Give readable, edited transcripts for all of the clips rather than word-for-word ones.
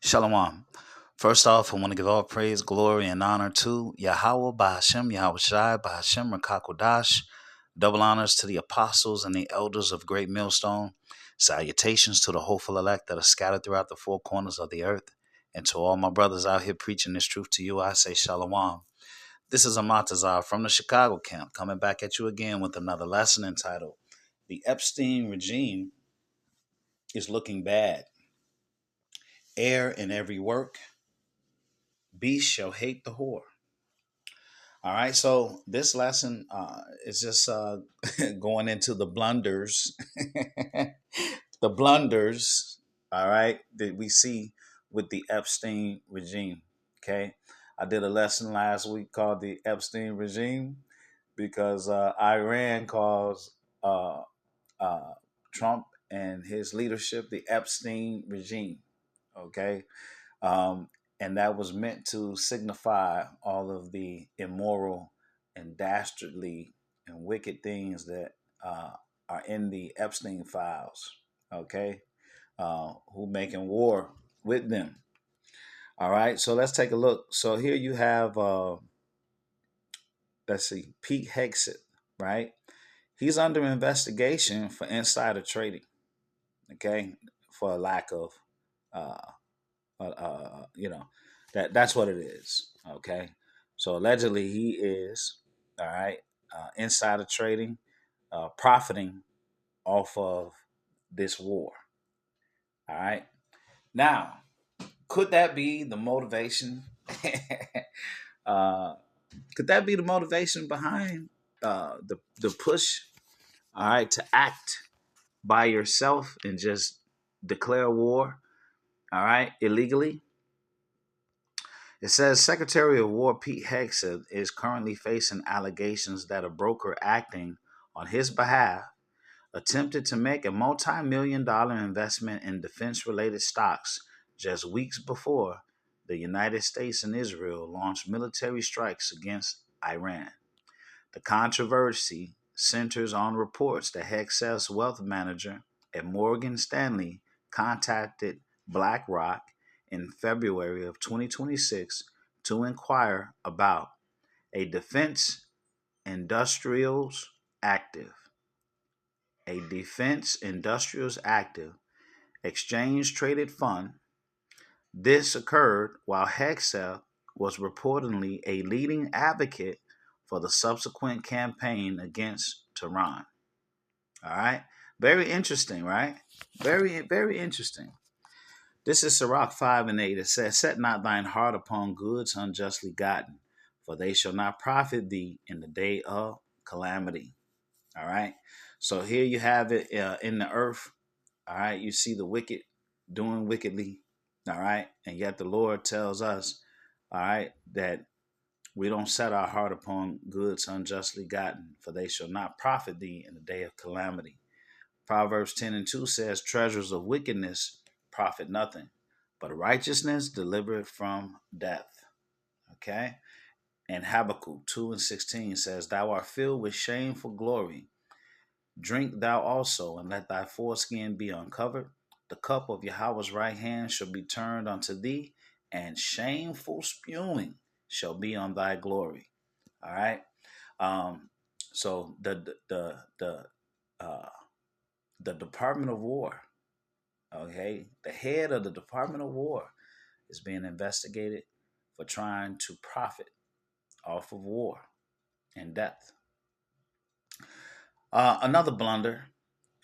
Shalom. First off, I want to give all praise, glory, and honor to Yahweh, Bahashem, Yahweh Shai, Bahashem, Rakakodash. Double honors to the apostles and the elders of Great Millstone. Salutations to the hopeful elect that are scattered throughout the four corners of the earth. And to all my brothers out here preaching this truth to you, I say Shalom. This is Amatazar from the Chicago camp, coming back at you again with another lesson entitled The Epstein Regime is Looking Bad. Err in every work, beast shall hate the whore. All right, so this lesson is just going into the blunders, the blunders, all right, that we see with the Epstein regime. Okay, I did a lesson last week called the Epstein regime because Iran calls uh, uh, Trump and his leadership the Epstein regime. Okay, um, and that was meant to signify all of the immoral and dastardly and wicked things that are in the Epstein files. Okay, who making war with them? All right, so let's take a look. So here you have, let's see, Pete Hegseth, right? He's under investigation for insider trading. Okay, for a lack of uh, you know, that's what it is. Okay, so allegedly he is all right, insider trading, profiting off of this war. All right, now could that be the motivation? uh, could that be the motivation behind the push? All right, to act by yourself and just declare war. All right, illegally. It says Secretary of War Pete Hegseth is currently facing allegations that a broker acting on his behalf attempted to make a multi-million dollar investment in defense-related stocks just weeks before the United States and Israel launched military strikes against Iran. The controversy centers on reports that Hegseth's wealth manager at Morgan Stanley contacted BlackRock in February of 2026 to inquire about a defense industrials active, a defense industrials active exchange traded fund. This occurred while Hegseth was reportedly a leading advocate for the subsequent campaign against Tehran. All right. Very interesting, right? Very, very interesting. This is Sirach 5 and 8. It says, Set not thine heart upon goods unjustly gotten, for they shall not profit thee in the day of calamity. All right. So here you have it in the earth. All right. You see the wicked doing wickedly. All right. And yet the Lord tells us, all right, that we don't set our heart upon goods unjustly gotten, for they shall not profit thee in the day of calamity. Proverbs 10 and 2 says, Treasures of wickedness profit nothing, but righteousness delivereth from death. Okay? And Habakkuk 2 and 16 says, Thou art filled with shameful glory. Drink thou also, and let thy foreskin be uncovered. The cup of Yahweh's right hand shall be turned unto thee, and shameful spewing shall be on thy glory. All right. So uh, the Department of War, okay, the head of the Department of War is being investigated for trying to profit off of war and death. Another blunder.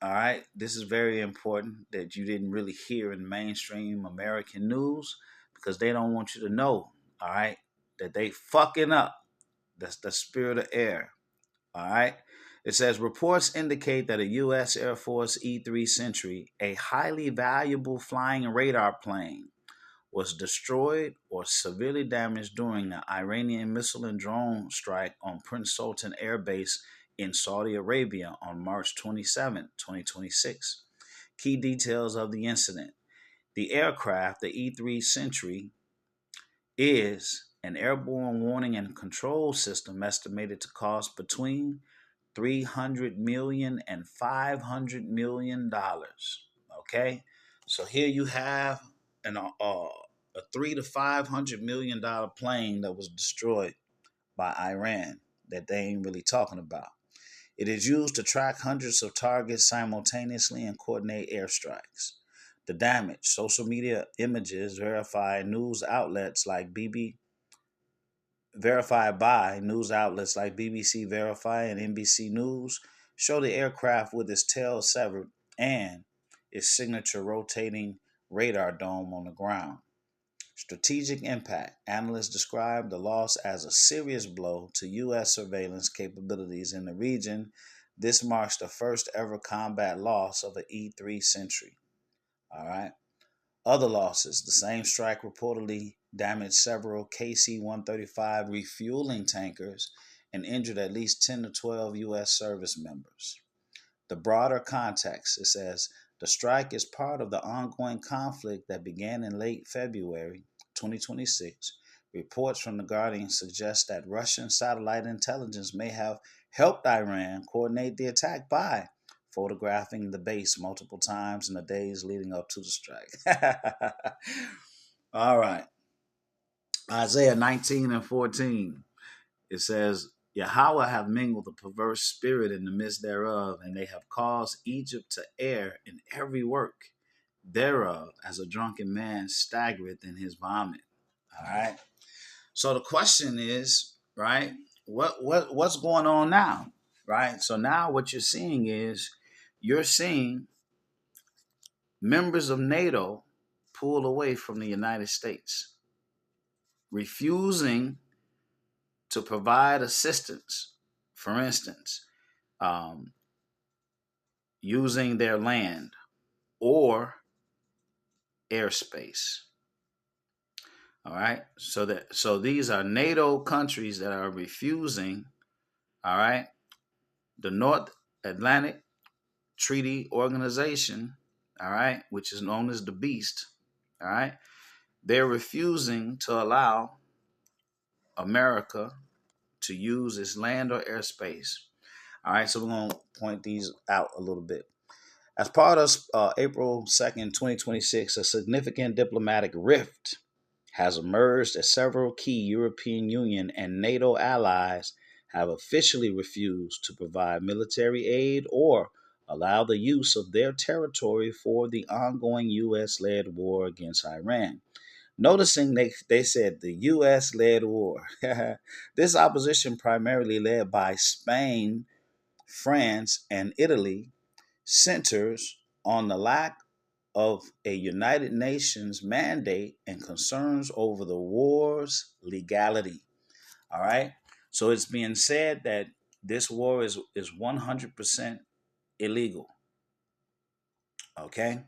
All right, this is very important that you didn't really hear in mainstream American news because they don't want you to know. All right, that they fucking up. That's the Spirit of Err. All right. It says reports indicate that a U.S. Air Force E-3 Sentry, a highly valuable flying radar plane, was destroyed or severely damaged during the Iranian missile and drone strike on Prince Sultan Air Base in Saudi Arabia on March 27, 2026. Key details of the incident. The aircraft, the E-3 Sentry, is an airborne warning and control system estimated to cost between 300 million and 500 million dollars. Okay, so here you have an a $300 to $500 million plane that was destroyed by Iran that they ain't really talking about. It is used to track hundreds of targets simultaneously and coordinate airstrikes. The damage, social media images verified by news outlets like BBC Verify and NBC News, show the aircraft with its tail severed and its signature rotating radar dome on the ground. Strategic impact. Analysts describe the loss as a serious blow to U.S. surveillance capabilities in the region. This marks the first ever combat loss of an E-3 Sentry. All right. Other losses. The same strike reportedly damaged several KC-135 refueling tankers and injured at least 10 to 12 U.S. service members. The broader context, it says, the strike is part of the ongoing conflict that began in late February 2026. Reports from The Guardian suggest that Russian satellite intelligence may have helped Iran coordinate the attack by photographing the base multiple times in the days leading up to the strike. All right. Isaiah 19:14. It says, Yahweh have mingled a perverse spirit in the midst thereof, and they have caused Egypt to err in every work thereof, as a drunken man staggereth in his vomit. All right. So the question is, right, what's going on now? Right? So now what you're seeing members of NATO pull away from the United States, refusing to provide assistance. For instance, using their land or airspace. All right. So these are NATO countries that are refusing. All right. The North Atlantic Treaty Organization. All right, which is known as the Beast. All right. They're refusing to allow America to use its land or airspace. All right. So we're going to point these out a little bit. As part of April 2nd, 2026, a significant diplomatic rift has emerged as several key European Union and NATO allies have officially refused to provide military aid or allow the use of their territory for the ongoing U.S.-led war against Iran. Noticing they said the U.S.-led war. This opposition, primarily led by Spain, France, and Italy, centers on the lack of a United Nations mandate and concerns over the war's legality. All right. So it's being said that this war is 100% illegal. Okay.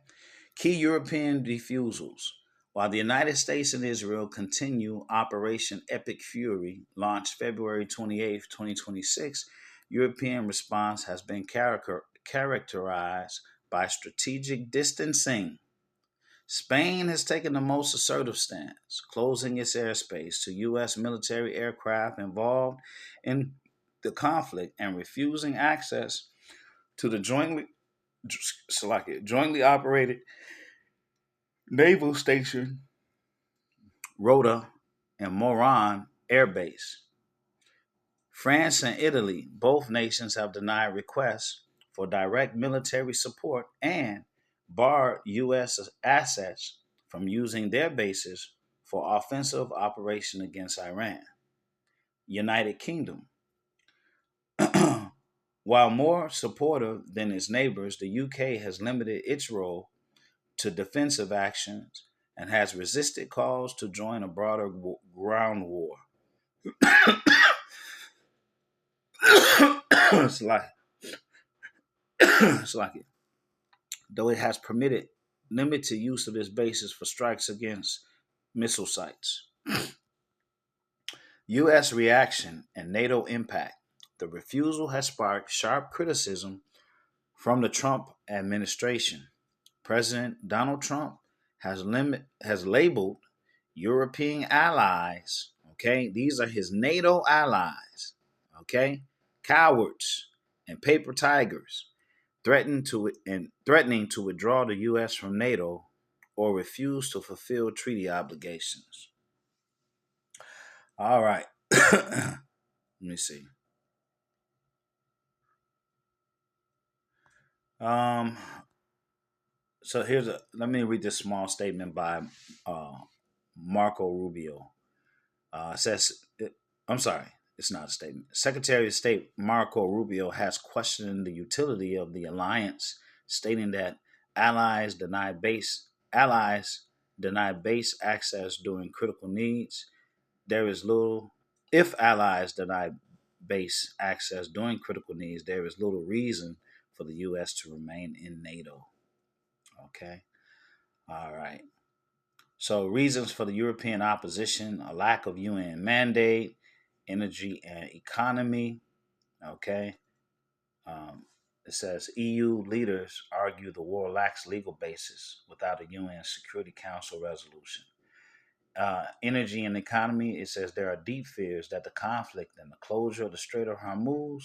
Key European refusals. While the United States and Israel continue Operation Epic Fury, launched February 28th, 2026, European response has been characterized by strategic distancing. Spain has taken the most assertive stance, closing its airspace to U.S. military aircraft involved in the conflict and refusing access to the jointly operated naval station Rota and Moran Air Base. France and Italy, both nations have denied requests for direct military support and barred U.S. assets from using their bases for offensive operation against Iran. United Kingdom. While more supportive than its neighbors, the UK has limited its role to defensive actions and has resisted calls to join a broader ground war. it's like it's like it. Though it has permitted limited use of its bases for strikes against missile sites. U.S. reaction and NATO impact. The refusal has sparked sharp criticism from the Trump administration. President Donald Trump has labeled European allies, okay, these are his NATO allies, okay, cowards and paper tigers, threatening to withdraw the U.S. from NATO or refuse to fulfill treaty obligations. All right. Let me see. Um, so let me read this small statement by uh, Marco Rubio. It says, I'm sorry, it's not a statement. Secretary of State Marco Rubio has questioned the utility of the alliance, stating that allies deny base access during critical needs. There is little If allies deny base access during critical needs, there is little reason for the U.S. to remain in NATO. Okay, all right. So, reasons for the European opposition: a lack of UN mandate, energy and economy. Okay. Um, it says EU leaders argue the war lacks legal basis without a UN Security Council resolution. Energy and economy, it says there are deep fears that the conflict and the closure of the Strait of Hormuz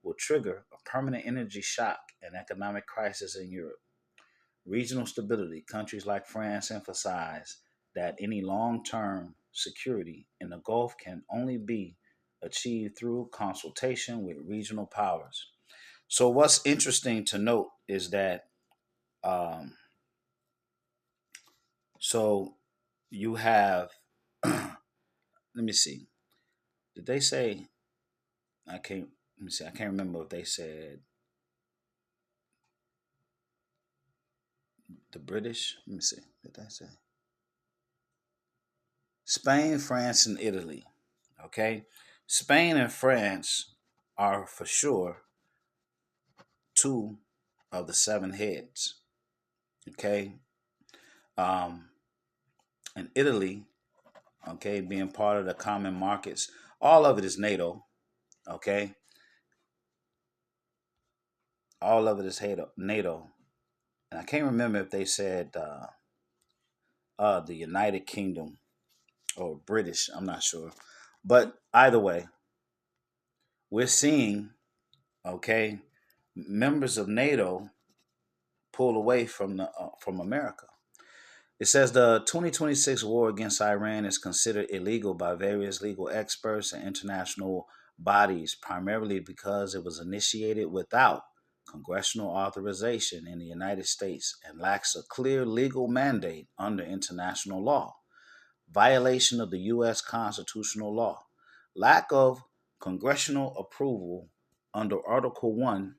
will trigger a permanent energy shock and economic crisis in Europe. Regional stability, countries like France emphasize that any long term security in the Gulf can only be achieved through consultation with regional powers. So, what's interesting to note is that, um, so you have, let me see, did they say, I can't, let me see, I can't remember if they said the British, let me see, did they say Spain, France, and Italy? Okay. Spain and France are for sure two of the seven heads. Okay. Um, and Italy, okay, being part of the common markets, all of it is NATO. Okay. All of it is NATO. And I can't remember if they said the United Kingdom or British. I'm not sure. But either way, we're seeing, okay, members of NATO pull away from America. It says the 2026 war against Iran is considered illegal by various legal experts and international bodies, primarily because it was initiated without congressional authorization in the United States and lacks a clear legal mandate under international law. Violation of the U.S. constitutional law. Lack of congressional approval under Article 1,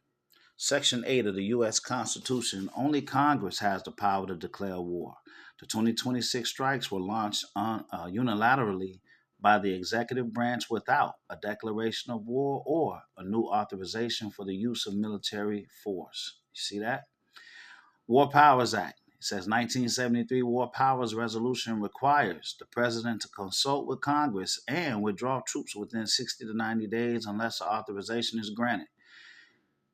Section 8 of the U.S. Constitution. Only Congress has the power to declare war. The 2026 strikes were launched unilaterally by the executive branch without a declaration of war or a new authorization for the use of military force. You see that? War Powers Act. It says 1973 War Powers Resolution requires the president to consult with Congress and withdraw troops within 60 to 90 days unless authorization is granted.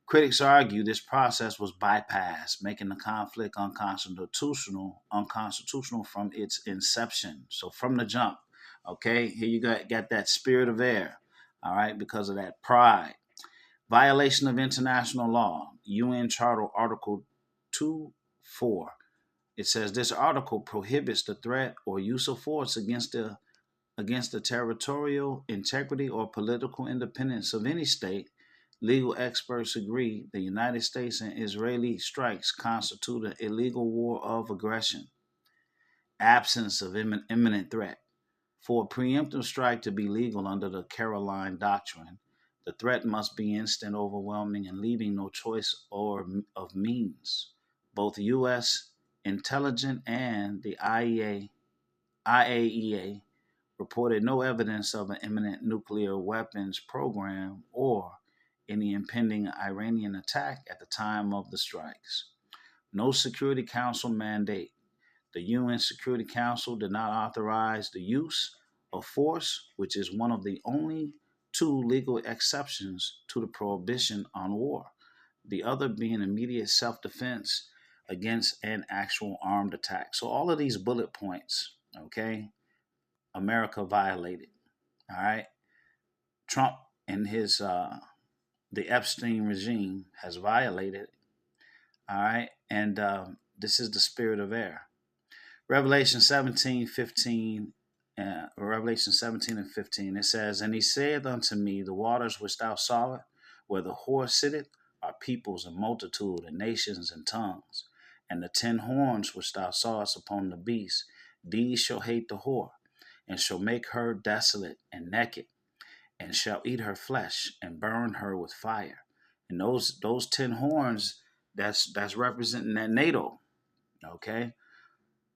Critics argue this process was bypassed, making the conflict unconstitutional from its inception. So from the jump, okay, here you got that spirit of air, all right, because of that pride. Violation of international law, UN Charter Article 2.4. It says this article prohibits the threat or use of force against the territorial integrity or political independence of any state. Legal experts agree the United States and Israeli strikes constitute an illegal war of aggression. Absence of imminent threat. For a preemptive strike to be legal under the Caroline Doctrine, the threat must be instant, overwhelming, and leaving no choice or of means. Both U.S. intelligence and the IAEA reported no evidence of an imminent nuclear weapons program or any impending Iranian attack at the time of the strikes. No Security Council mandate. The UN Security Council did not authorize the use of force, which is one of the only two legal exceptions to the prohibition on war, the other being immediate self defense against an actual armed attack. So, all of these bullet points, okay, America violated. All right. Trump and the Epstein regime has violated. All right. And this is the spirit of air. Revelation 17:15, Revelation 17 and 15, it says, And he saith unto me, The waters which thou sawest, where the whore sitteth, are peoples and multitude and nations and tongues. And the 10 horns which thou sawest upon the beast, these shall hate the whore, and shall make her desolate and naked, and shall eat her flesh, and burn her with fire. And those 10 horns, that's representing that NATO, okay?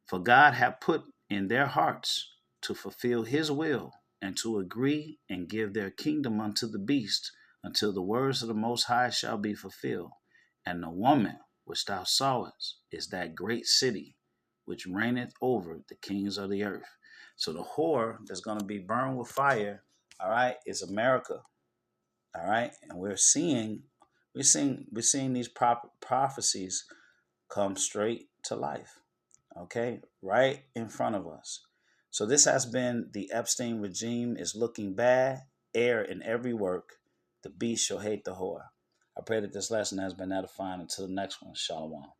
For God hath put in their hearts to fulfill his will, and to agree and give their kingdom unto the beast, until the words of the Most High shall be fulfilled. And the woman which thou sawest is that great city which reigneth over the kings of the earth. So the whore that's going to be burned with fire, all right, is America, all right, and we're seeing these prophecies come straight to life, okay, right in front of us. So this has been the Epstein regime is looking bad, err in every work. The beast shall hate the whore. I pray that this lesson has been edifying. Until the next one, Shalom.